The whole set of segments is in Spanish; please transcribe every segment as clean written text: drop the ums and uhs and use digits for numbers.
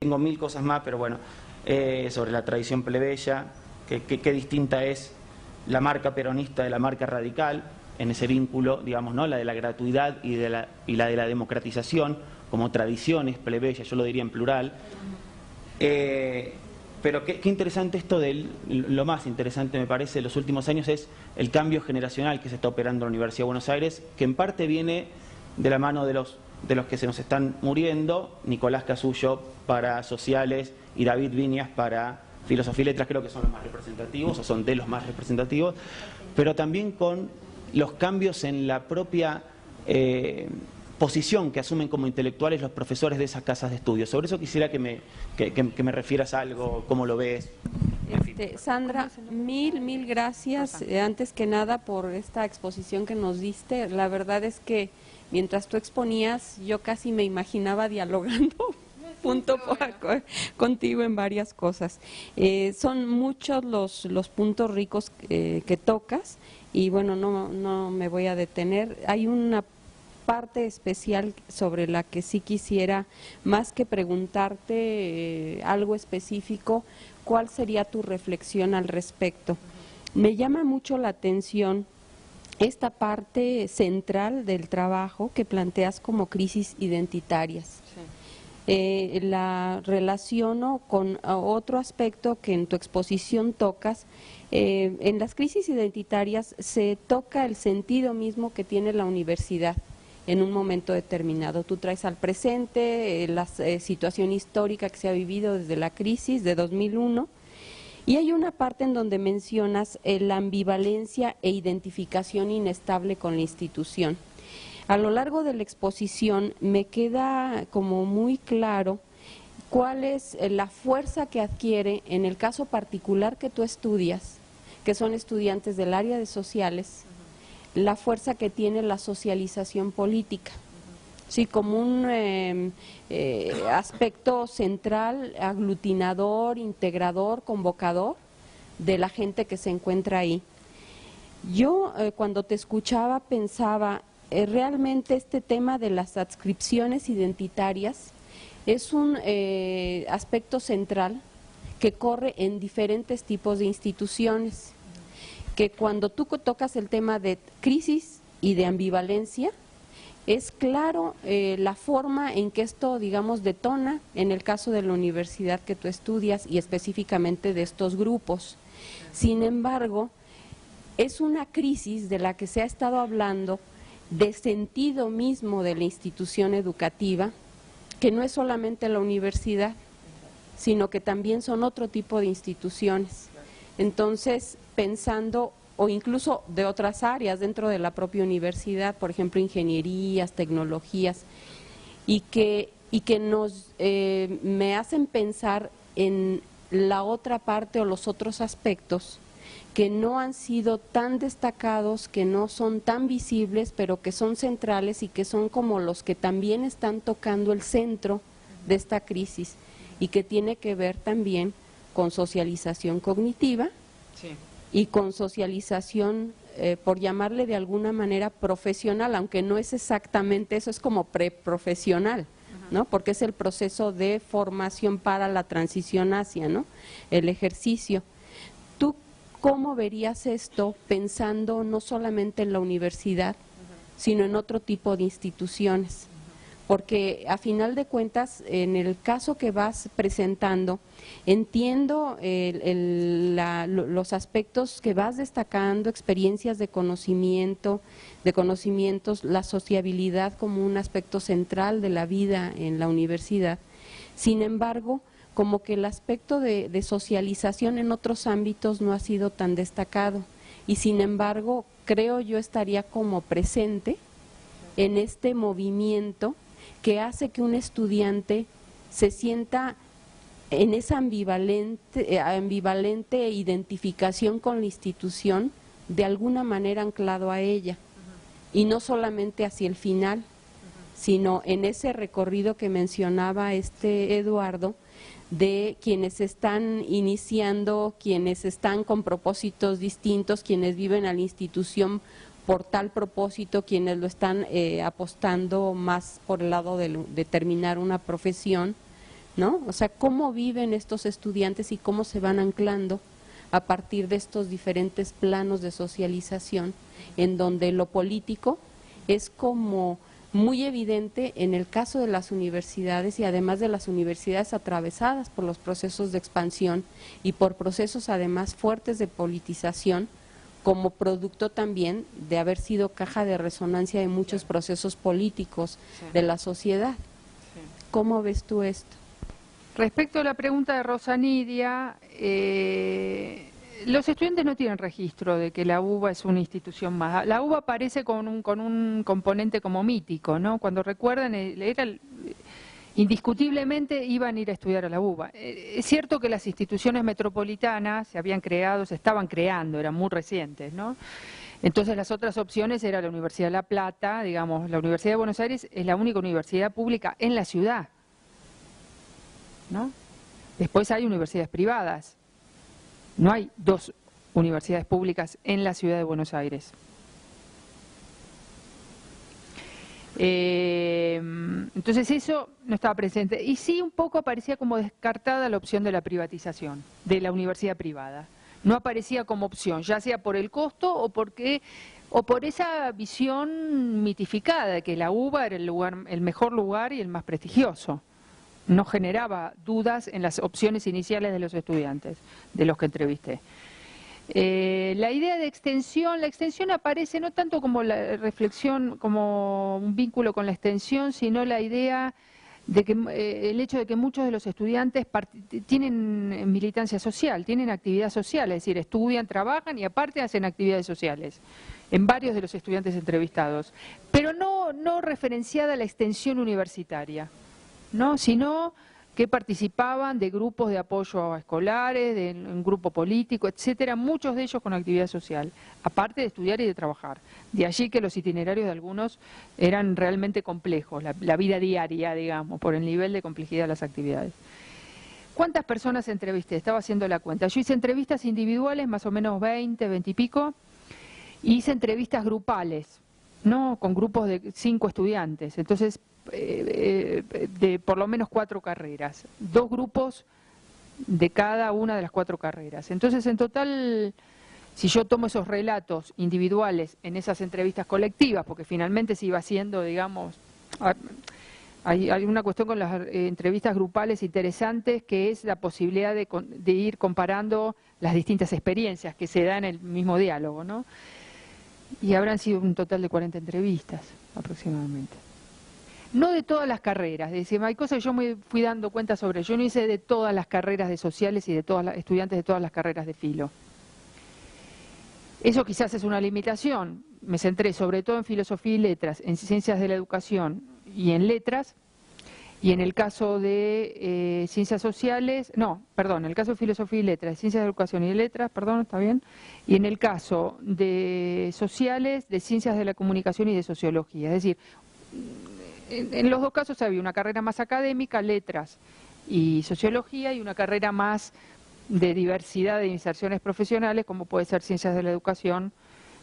tengo mil cosas más, pero bueno, sobre la tradición plebeya, qué distinta es la marca peronista de la marca radical, en ese vínculo, digamos, ¿no? La de la gratuidad y la de la democratización, como tradiciones plebeyas, yo lo diría en plural. Pero qué interesante esto lo más interesante me parece de los últimos años es el cambio generacional que se está operando en la Universidad de Buenos Aires, que en parte viene de la mano de los que se nos están muriendo, Nicolás Casullo para Sociales y David Viñas para Filosofía y Letras, creo que son los más representativos, o son de los más representativos, pero también con los cambios en la propia posición que asumen como intelectuales los profesores de esas casas de estudio. Sobre eso quisiera que me refieras a algo, cómo lo ves. Sandra, mil gracias, antes que nada, por esta exposición que nos diste. La verdad es que mientras tú exponías, yo casi me imaginaba dialogando contigo en varias cosas. Son muchos los puntos ricos que tocas y bueno, no me voy a detener. Hay una parte especial sobre la que sí quisiera, más que preguntarte algo específico, ¿cuál sería tu reflexión al respecto? Me llama mucho la atención esta parte central del trabajo que planteas como crisis identitarias. Sí. La relaciono con otro aspecto que en tu exposición tocas. En las crisis identitarias se toca el sentido mismo que tiene la universidad en un momento determinado. Tú traes al presente la situación histórica que se ha vivido desde la crisis de 2001 y hay una parte en donde mencionas la ambivalencia e identificación inestable con la institución. A lo largo de la exposición me queda como muy claro cuál es la fuerza que adquiere en el caso particular que tú estudias, que son estudiantes del área de sociales, la fuerza que tiene la socialización política, sí, como un aspecto central, aglutinador, integrador, convocador de la gente que se encuentra ahí. Yo cuando te escuchaba pensaba, realmente este tema de las adscripciones identitarias es un aspecto central que corre en diferentes tipos de instituciones, que cuando tú tocas el tema de crisis y de ambivalencia, es claro la forma en que esto, digamos, detona en el caso de la universidad que tú estudias y específicamente de estos grupos. Sin embargo, es una crisis de la que se ha estado hablando de sentido mismo de la institución educativa, que no es solamente la universidad, sino que también son otro tipo de instituciones. Entonces, pensando, o incluso de otras áreas dentro de la propia universidad, por ejemplo, ingenierías, tecnologías, y que me hacen pensar en la otra parte o los otros aspectos que no han sido tan destacados, que no son tan visibles, pero que son centrales y que son como los que también están tocando el centro de esta crisis y que tiene que ver también con socialización cognitiva. Sí. Y con socialización, por llamarle de alguna manera profesional, aunque no es exactamente eso, es como preprofesional, ¿no? Porque es el proceso de formación para la transición hacia, ¿no?, el ejercicio. ¿Tú cómo verías esto pensando no solamente en la universidad, sino en otro tipo de instituciones? Porque a final de cuentas, en el caso que vas presentando, entiendo los aspectos que vas destacando, experiencias de conocimientos, la sociabilidad como un aspecto central de la vida en la universidad. Sin embargo, como que el aspecto de socialización en otros ámbitos no ha sido tan destacado y sin embargo creo yo estaría como presente en este movimiento que hace que un estudiante se sienta en esa ambivalente identificación con la institución, de alguna manera anclado a ella, y no solamente hacia el final, sino en ese recorrido que mencionaba Eduardo, de quienes están iniciando, quienes están con propósitos distintos, quienes viven a la institución por tal propósito, quienes lo están apostando más por el lado de terminar una profesión, ¿no? O sea, cómo viven estos estudiantes y cómo se van anclando a partir de estos diferentes planos de socialización, en donde lo político es como muy evidente en el caso de las universidades, y además de las universidades atravesadas por los procesos de expansión y por procesos además fuertes de politización, como producto también de haber sido caja de resonancia de muchos procesos políticos de la sociedad. ¿Cómo ves tú esto? Respecto a la pregunta de Rosa Nidia, los estudiantes no tienen registro de que la UBA es una institución más. La UBA aparece con un componente como mítico, ¿no? Cuando recuerdan, indiscutiblemente iban a ir a estudiar a la UBA. Es cierto que las instituciones metropolitanas se habían creado, se estaban creando, eran muy recientes, ¿no? Entonces las otras opciones era la Universidad de La Plata, digamos, la Universidad de Buenos Aires es la única universidad pública en la ciudad, ¿no? Después hay universidades privadas, no hay dos universidades públicas en la ciudad de Buenos Aires. Entonces eso no estaba presente. Y sí un poco aparecía como descartada la opción de la privatización de la universidad privada. No aparecía como opción, ya sea por el costo o por esa visión mitificada de que la UBA era el mejor lugar y el más prestigioso. No generaba dudas en las opciones iniciales de los estudiantes, de los que entrevisté. La idea de extensión, la extensión aparece no tanto como la reflexión, como un vínculo con la extensión, sino la idea de que el hecho de que muchos de los estudiantes tienen militancia social, tienen actividad social, es decir, estudian, trabajan y aparte hacen actividades sociales, en varios de los estudiantes entrevistados, pero no referenciada a la extensión universitaria, ¿no? Sino que participaban de grupos de apoyo a escolares, de un grupo político, etcétera, muchos de ellos con actividad social, aparte de estudiar y de trabajar. De allí que los itinerarios de algunos eran realmente complejos, la vida diaria, digamos, por el nivel de complejidad de las actividades. ¿Cuántas personas entrevisté? Estaba haciendo la cuenta. Yo hice entrevistas individuales, más o menos 20, 20 y pico, y hice entrevistas grupales, ¿no? Con grupos de 5 estudiantes. Entonces, de por lo menos 4 carreras, 2 grupos de cada una de las 4 carreras. Entonces, en total, si yo tomo esos relatos individuales en esas entrevistas colectivas, porque finalmente se iba haciendo, digamos, hay una cuestión con las entrevistas grupales interesantes, que es la posibilidad de ir comparando las distintas experiencias que se dan en el mismo diálogo, ¿no? Y habrán sido un total de 40 entrevistas aproximadamente. No de todas las carreras, es decir, hay cosas que yo me fui dando cuenta sobre. Yo no hice de todas las carreras de sociales y de todas las estudiantes de todas las carreras de filo. Eso quizás es una limitación. Me centré sobre todo en filosofía y letras, en ciencias de la educación y en letras. Y en el caso de ciencias sociales, en el caso de filosofía y letras, ciencias de educación y de letras, está bien. Y en el caso de sociales, de ciencias de la comunicación y de sociología. Es decir, en los dos casos había una carrera más académica, letras y sociología, y una carrera más de diversidad de inserciones profesionales, como puede ser ciencias de la educación,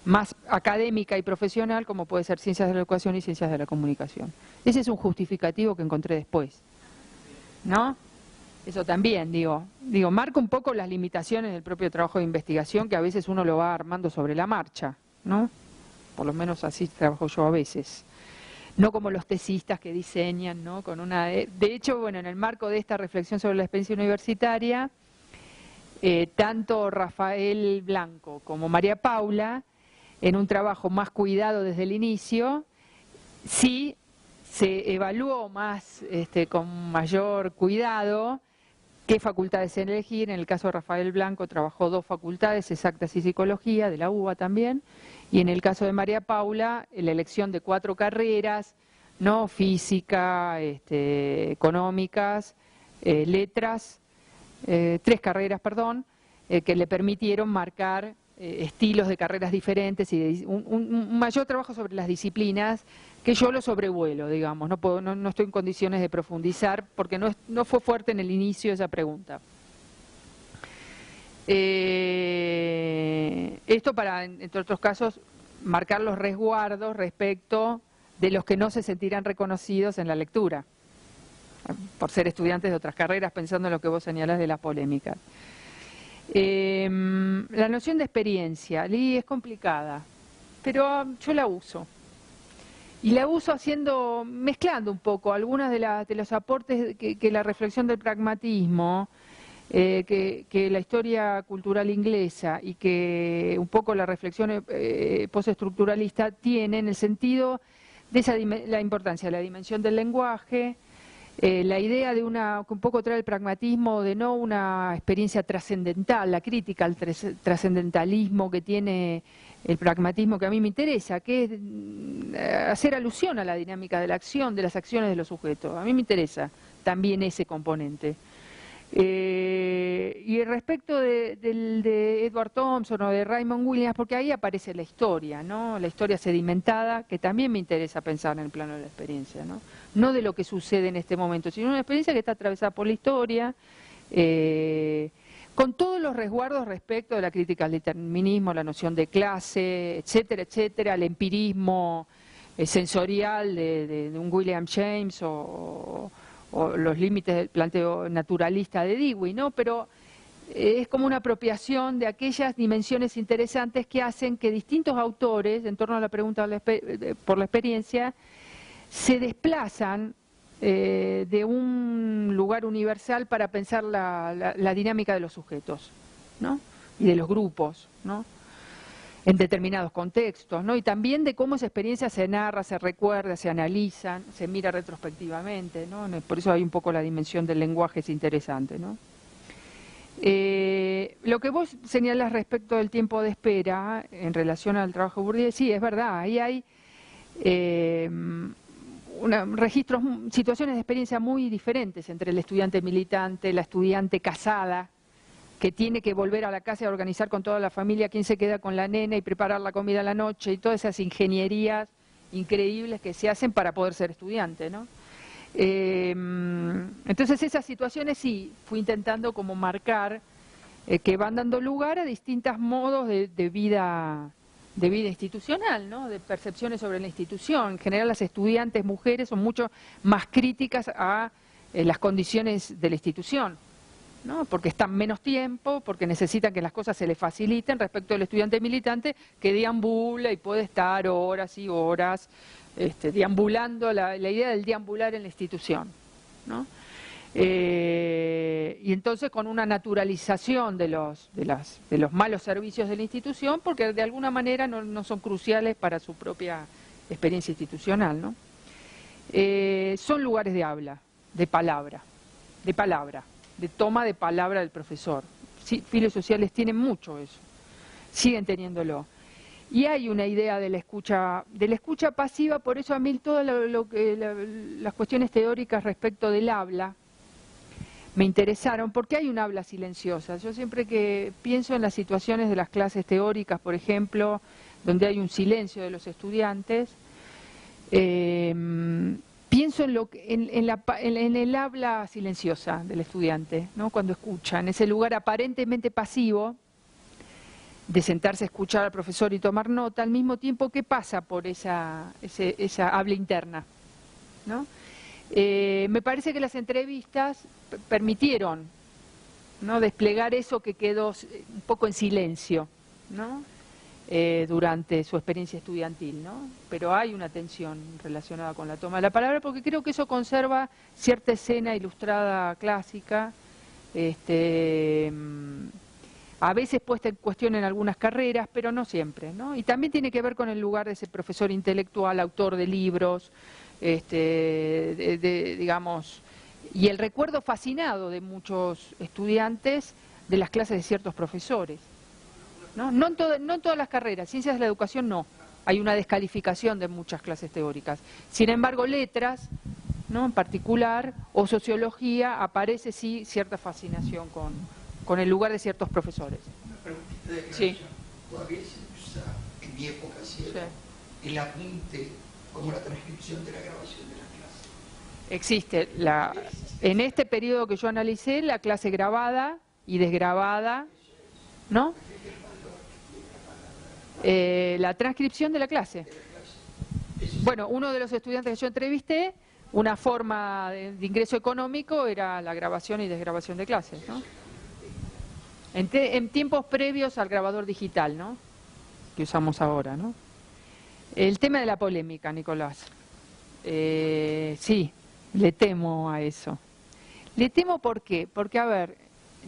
más académica y profesional, como puede ser ciencias de la educación y ciencias de la comunicación. Ese es un justificativo que encontré después, ¿no? Eso también, digo, marca un poco las limitaciones del propio trabajo de investigación, que a veces uno lo va armando sobre la marcha, ¿no? Por lo menos así trabajo yo a veces. No como los tesistas que diseñan, ¿no? De hecho, bueno, en el marco de esta reflexión sobre la experiencia universitaria, tanto Rafael Blanco como María Paula, en un trabajo más cuidado desde el inicio, sí se evaluó más, con mayor cuidado, qué facultades elegir. En el caso de Rafael Blanco trabajó 2 facultades, Exactas y Psicología, de la UBA también, y en el caso de María Paula, la elección de 4 carreras, ¿no? Física, económicas, letras, 3 carreras, que le permitieron marcar estilos de carreras diferentes y un mayor trabajo sobre las disciplinas, que yo lo sobrevuelo, digamos, no estoy en condiciones de profundizar porque no fue fuerte en el inicio esa pregunta. Esto para, entre otros casos, marcar los resguardos respecto de los que no se sentirán reconocidos en la lectura. por ser estudiantes de otras carreras, pensando en lo que vos señalás de las polémicas. La noción de experiencia, Lee, es complicada, pero yo la uso. Y la uso mezclando un poco algunas de los aportes que la reflexión del pragmatismo, que la historia cultural inglesa y que un poco la reflexión postestructuralista tiene en el sentido de la importancia de la dimensión del lenguaje, la idea de que un poco trae el pragmatismo de no una experiencia trascendental, la crítica al trascendentalismo que tiene el pragmatismo que a mí me interesa, que es hacer alusión a la dinámica de la acción, de las acciones de los sujetos. A mí me interesa también ese componente. Y respecto de Edward Thompson o de Raymond Williams, porque ahí aparece la historia, ¿no? La historia sedimentada, que también me interesa pensar en el plano de la experiencia, ¿no? No de lo que sucede en este momento, sino una experiencia que está atravesada por la historia, con todos los resguardos respecto de la crítica al determinismo, la noción de clase, etcétera, etcétera, el empirismo sensorial de un William James o los límites del planteo naturalista de Dewey, ¿no? Pero es como una apropiación de aquellas dimensiones interesantes que hacen que distintos autores, en torno a la pregunta por la experiencia, se desplazan de un lugar universal para pensar la dinámica de los sujetos, ¿no? Y de los grupos, ¿no? En determinados contextos, ¿no? Y también de cómo esa experiencia se narra, se recuerda, se analiza, se mira retrospectivamente, ¿no? Por eso hay un poco la dimensión del lenguaje, es interesante, ¿no? Lo que vos señalás respecto del tiempo de espera en relación al trabajo de Bourdieu, sí, es verdad, ahí hay registros, situaciones de experiencia muy diferentes entre el estudiante militante, la estudiante casada, que tiene que volver a la casa y organizar con toda la familia quién se queda con la nena y preparar la comida a la noche y todas esas ingenierías increíbles que se hacen para poder ser estudiante, ¿no? Entonces esas situaciones sí, fui intentando como marcar que van dando lugar a distintos modos de vida institucional, ¿no? De percepciones sobre la institución. En general las estudiantes mujeres son mucho más críticas a las condiciones de la institución, ¿no? Porque están menos tiempo, porque necesitan que las cosas se les faciliten respecto al estudiante militante que deambula y puede estar horas y horas deambulando, la idea del deambular en la institución, ¿no? Y entonces con una naturalización de los malos servicios de la institución, porque de alguna manera no son cruciales para su propia experiencia institucional, ¿no? Son lugares de habla, de palabra, de toma de palabra del profesor. Sí, filos sociales tienen mucho eso, siguen teniéndolo. Y hay una idea de la escucha pasiva, por eso a mí todas las cuestiones teóricas respecto del habla me interesaron, porque hay un habla silenciosa. Yo siempre que pienso en las situaciones de las clases teóricas, por ejemplo, donde hay un silencio de los estudiantes, pienso en el habla silenciosa del estudiante, ¿no? Cuando escucha, en ese lugar aparentemente pasivo, de sentarse a escuchar al profesor y tomar nota, al mismo tiempo que pasa por esa habla interna, ¿no? Me parece que las entrevistas permitieron, ¿no? Desplegar eso que quedó un poco en silencio, ¿no? Durante su experiencia estudiantil, ¿no? Pero hay una tensión relacionada con la toma de la palabra, porque creo que eso conserva cierta escena ilustrada clásica, a veces puesta en cuestión en algunas carreras, pero no siempre, ¿no? Y también tiene que ver con el lugar de ese profesor intelectual, autor de libros, digamos, y el recuerdo fascinado de muchos estudiantes de las clases de ciertos profesores, ¿no? No en todas las carreras, ciencias de la educación no, hay una descalificación de muchas clases teóricas. Sin embargo, letras, ¿no? En particular, o sociología, aparece sí cierta fascinación con el lugar de ciertos profesores. Una preguntita de Sí. aclaración. Todavía se usa, en mi época, ¿cierto? Sí. El apunte como la transcripción de la grabación de la clase. Existe, en este periodo que yo analicé, la clase grabada y desgrabada, ¿no? La transcripción de la clase. Bueno, uno de los estudiantes que yo entrevisté una forma de ingreso económico era la grabación y desgrabación de clases, ¿no? En tiempos previos al grabador digital, ¿no?, que usamos ahora, ¿no? El tema de la polémica, Nicolás. Sí, le temo a eso. Le temo ¿por qué? Porque, a ver,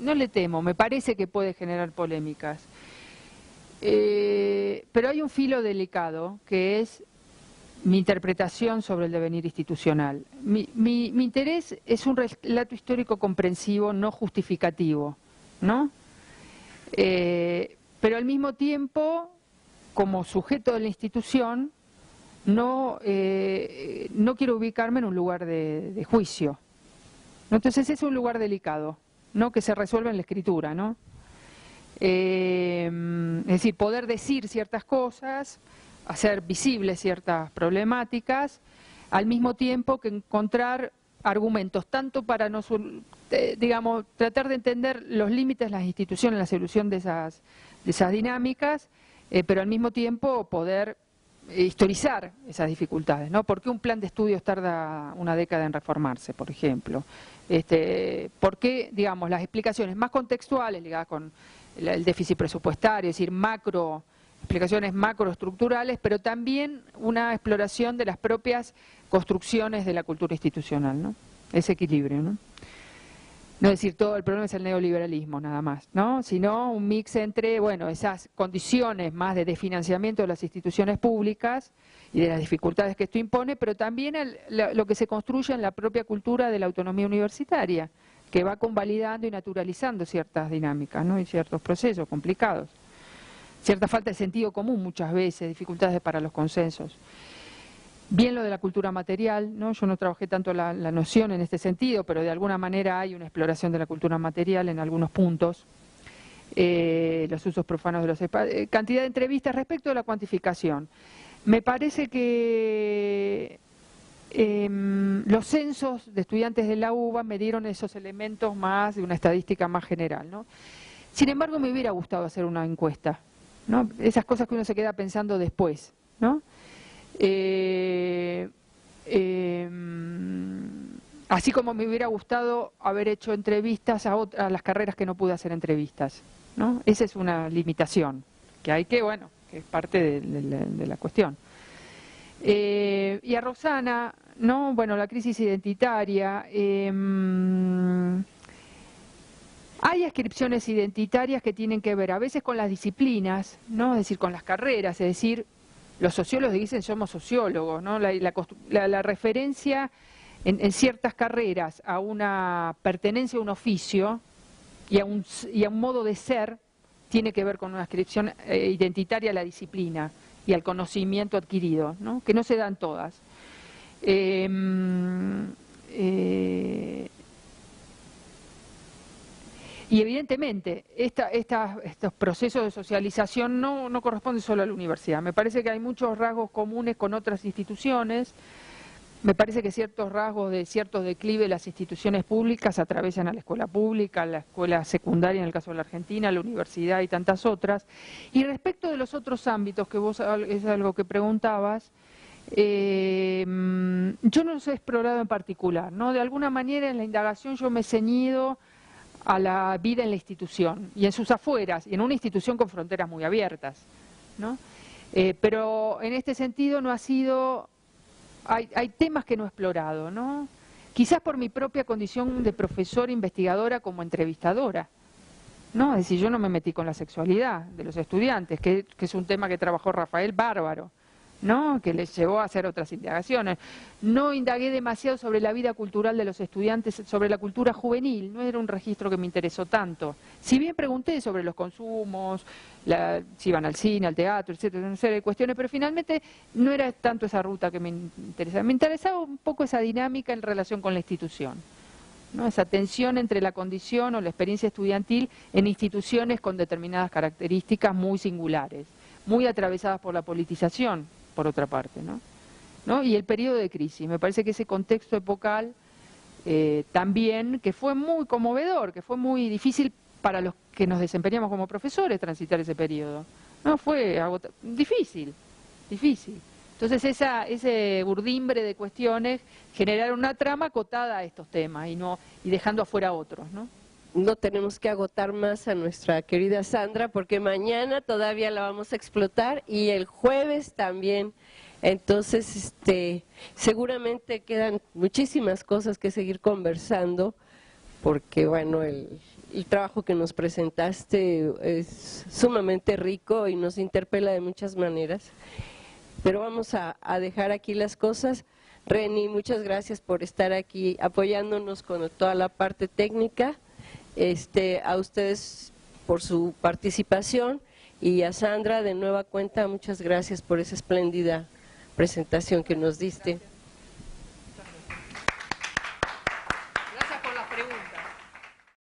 no le temo, me parece que puede generar polémicas. Pero hay un filo delicado que es mi interpretación sobre el devenir institucional. Mi interés es un relato histórico comprensivo, no justificativo, ¿no? Pero al mismo tiempo, como sujeto de la institución, no quiero ubicarme en un lugar de juicio. Entonces es un lugar delicado, ¿no?, que se resuelve en la escritura, ¿no? Es decir, poder decir ciertas cosas, hacer visibles ciertas problemáticas, al mismo tiempo que encontrar argumentos, tanto para no, digamos, tratar de entender los límites de las instituciones en la solución de esas dinámicas, pero al mismo tiempo poder historizar esas dificultades, ¿no? ¿Por qué un plan de estudios tarda una década en reformarse, por ejemplo? ¿Por qué, digamos, las explicaciones más contextuales ligadas con el déficit presupuestario, es decir, explicaciones macroestructurales, pero también una exploración de las propias construcciones de la cultura institucional, ¿no? Ese equilibrio, ¿no? No es decir, todo el problema es el neoliberalismo, nada más, ¿no? Sino un mix entre, bueno, esas condiciones más de desfinanciamiento de las instituciones públicas y de las dificultades que esto impone, pero también lo que se construye en la propia cultura de la autonomía universitaria, que va convalidando y naturalizando ciertas dinámicas, ¿no?, y ciertos procesos complicados. Cierta falta de sentido común muchas veces, dificultades para los consensos. Bien lo de la cultura material, ¿no? Yo no trabajé tanto la noción en este sentido, pero de alguna manera hay una exploración de la cultura material en algunos puntos. Los usos profanos de los espacios, cantidad de entrevistas respecto de la cuantificación. Me parece que los censos de estudiantes de la UBA me dieron esos elementos más de una estadística más general, ¿no? Sin embargo, me hubiera gustado hacer una encuesta, ¿no? Esas cosas que uno se queda pensando después, ¿no? Así como me hubiera gustado haber hecho entrevistas a las carreras que no pude hacer entrevistas, ¿no? Esa es una limitación que hay que, bueno, que es parte de la cuestión. Y a Rosana, ¿no? Bueno, la crisis identitaria. Hay ascripciones identitarias que tienen que ver a veces con las disciplinas, ¿no? Es decir, con las carreras, es decir, los sociólogos dicen somos sociólogos, ¿no? La referencia en ciertas carreras a una pertenencia a un oficio y a un modo de ser tiene que ver con una ascripción identitaria a la disciplina y al conocimiento adquirido, ¿no?, que no se dan todas. Y evidentemente, estos procesos de socialización no corresponden solo a la universidad. Me parece que hay muchos rasgos comunes con otras instituciones. Me parece que ciertos rasgos de ciertos declives de las instituciones públicas atravesan a la escuela pública, a la escuela secundaria en el caso de la Argentina, a la universidad y tantas otras. Y respecto de los otros ámbitos, que vos es algo que preguntabas, yo no los he explorado en particular, ¿no? De alguna manera en la indagación yo me he ceñido a la vida en la institución y en sus afueras, y en una institución con fronteras muy abiertas, ¿no? Pero en este sentido no ha sido, hay temas que no he explorado, ¿no? Quizás por mi propia condición de profesora, investigadora, como entrevistadora, ¿no? Es decir, yo no me metí con la sexualidad de los estudiantes, que es un tema que trabajó Rafael Bárbaro, ¿no?, que les llevó a hacer otras indagaciones. No indagué demasiado sobre la vida cultural de los estudiantes, sobre la cultura juvenil, no era un registro que me interesó tanto. Si bien pregunté sobre los consumos, si iban al cine, al teatro, etcétera, una serie de cuestiones, pero finalmente no era tanto esa ruta que me interesaba. Me interesaba un poco esa dinámica en relación con la institución, ¿no?, esa tensión entre la condición o la experiencia estudiantil en instituciones con determinadas características muy singulares, muy atravesadas por la politización, por otra parte, ¿no? Y el periodo de crisis. Me parece que ese contexto epocal también, que fue muy conmovedor, que fue muy difícil para los que nos desempeñamos como profesores transitar ese periodo, ¿no? Fue difícil, Entonces ese urdimbre de cuestiones generaron una trama acotada a estos temas y dejando afuera otros, ¿no? No tenemos que agotar más a nuestra querida Sandra porque mañana todavía la vamos a explotar y el jueves también. Entonces, seguramente quedan muchísimas cosas que seguir conversando porque, bueno, el trabajo que nos presentaste es sumamente rico y nos interpela de muchas maneras. Pero vamos a dejar aquí las cosas. Reni, muchas gracias por estar aquí apoyándonos con toda la parte técnica. A ustedes por su participación y a Sandra de nueva cuenta, muchas gracias por esa espléndida presentación que nos diste.